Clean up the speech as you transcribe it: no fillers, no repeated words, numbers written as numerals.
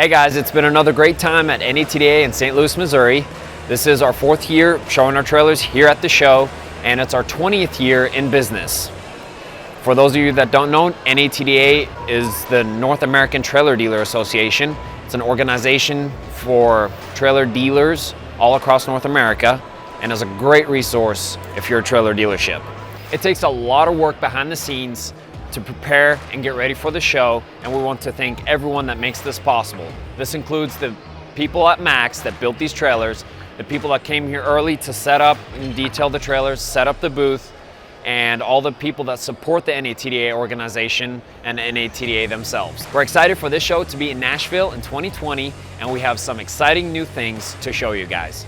Hey guys, it's been another great time at NATDA in St. Louis, Missouri. This is our 4th year showing our trailers here at the show, and it's our 20th year in business. For those of you that don't know, NATDA is the North American Trailer Dealer Association. It's an organization for trailer dealers all across North America, and is a great resource if you're a trailer dealership. It takes a lot of work behind the scenes to prepare and get ready for the show, and we want to thank everyone that makes this possible. This includes the people at MAXX that built these trailers, the people that came here early to set up and detail the trailers, set up the booth, and all the people that support the NATDA organization and NATDA themselves. We're excited for this show to be in Nashville in 2020, and we have some exciting new things to show you guys.